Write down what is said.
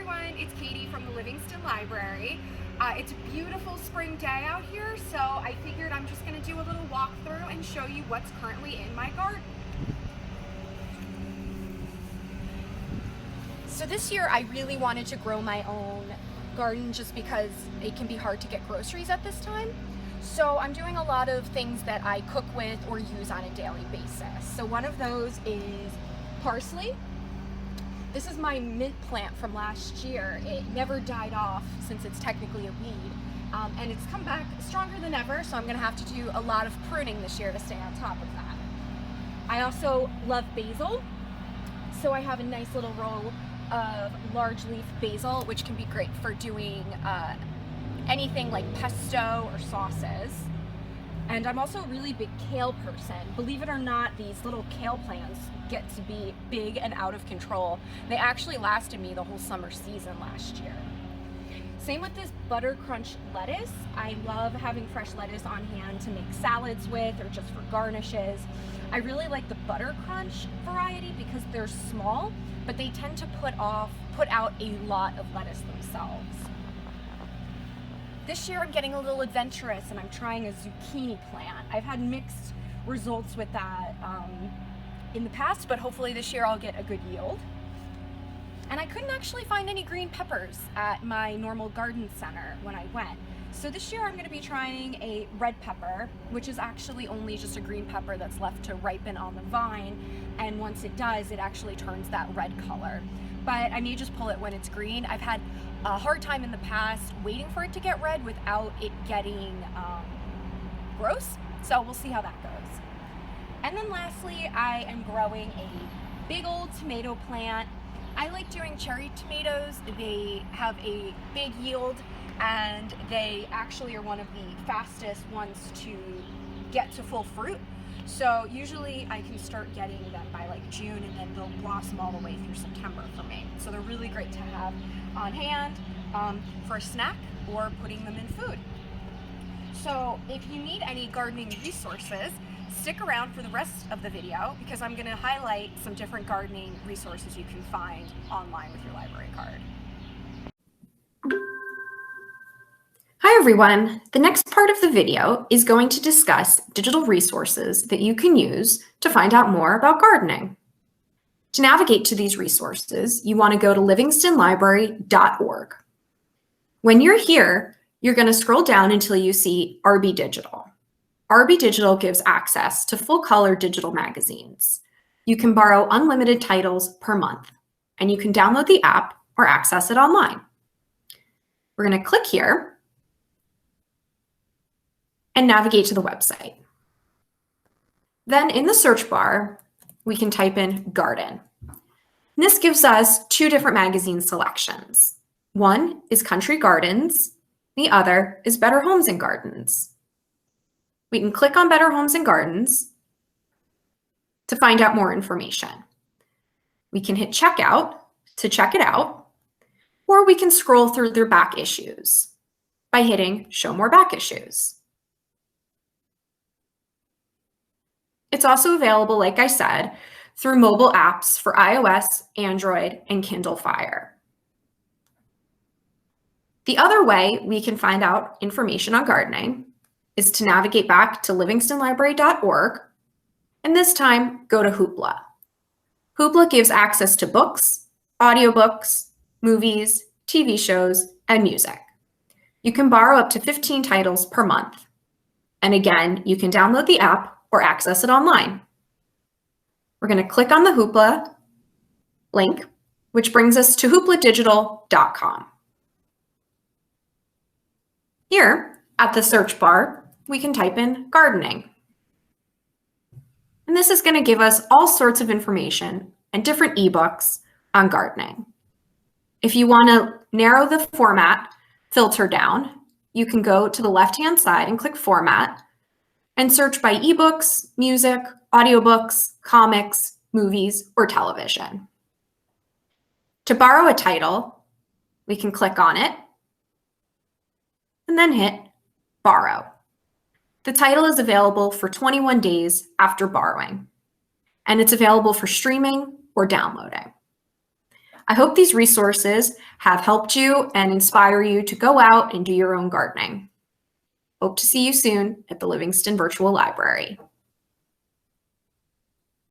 everyone, it's Katie from the Livingston Library. It's a beautiful spring day out here, so I figured I'm just going to do a little walkthrough and show you what's currently in my garden. So this year I really wanted to grow my own garden just because it can be hard to get groceries at this time. So I'm doing a lot of things that I cook with or use on a daily basis. So one of those is parsley. This is my mint plant from last year. It never died off since it's technically a weed, and it's come back stronger than ever, so I'm gonna have to do a lot of pruning this year to stay on top of that. I also love basil, so I have a nice little row of large leaf basil, which can be great for doing anything like pesto or sauces. And I'm also a really big kale person. Believe it or not, these little kale plants get to be big and out of control. They actually lasted me the whole summer season last year. Same with this butter crunch lettuce. I love having fresh lettuce on hand to make salads with or just for garnishes. I really like the butter crunch variety because they're small, but they tend to put out a lot of lettuce themselves. This year I'm getting a little adventurous and I'm trying a zucchini plant. I've had mixed results with that in the past, but hopefully this year I'll get a good yield. And I couldn't actually find any green peppers at my normal garden center when I went. So this year I'm going to be trying a red pepper, which is actually only just a green pepper that's left to ripen on the vine. And once it does, it actually turns that red color. But I may just pull it when it's green. I've had a hard time in the past waiting for it to get red without it getting gross. So we'll see how that goes. And then lastly, I am growing a big old tomato plant. I like doing cherry tomatoes. They have a big yield and they actually are one of the fastest ones to get to full fruit. So usually I can start getting them by like June and then they'll blossom all the way through September for me. So they're really great to have on hand for a snack or putting them in food. So if you need any gardening resources, stick around for the rest of the video because I'm going to highlight some different gardening resources you can find online with your library card. Hi everyone! The next part of the video is going to discuss digital resources that you can use to find out more about gardening. To navigate to these resources, you want to go to livingstonlibrary.org. When you're here, you're going to scroll down until you see RB Digital. RB Digital gives access to full-color digital magazines. You can borrow unlimited titles per month, and you can download the app or access it online. We're going to click here and navigate to the website. Then in the search bar, we can type in garden. And this gives us two different magazine selections. One is Country Gardens, the other is Better Homes and Gardens. We can click on Better Homes and Gardens to find out more information. We can hit checkout to check it out, or we can scroll through their back issues by hitting show more back issues. It's also available, like I said, through mobile apps for iOS, Android, and Kindle Fire. The other way we can find out information on gardening is to navigate back to livingstonlibrary.org, and this time go to Hoopla. Hoopla gives access to books, audiobooks, movies, TV shows, and music. You can borrow up to 15 titles per month. And again, you can download the app or access it online. We're going to click on the Hoopla link, which brings us to hoopladigital.com. Here at the search bar, we can type in gardening. And this is going to give us all sorts of information and different ebooks on gardening. If you want to narrow the format filter down, you can go to the left-hand side and click format and search by ebooks, music, audiobooks, comics, movies, or television. To borrow a title, we can click on it and then hit borrow. The title is available for 21 days after borrowing, and it's available for streaming or downloading. I hope these resources have helped you and inspire you to go out and do your own gardening. Hope to see you soon at the Livingston Virtual Library.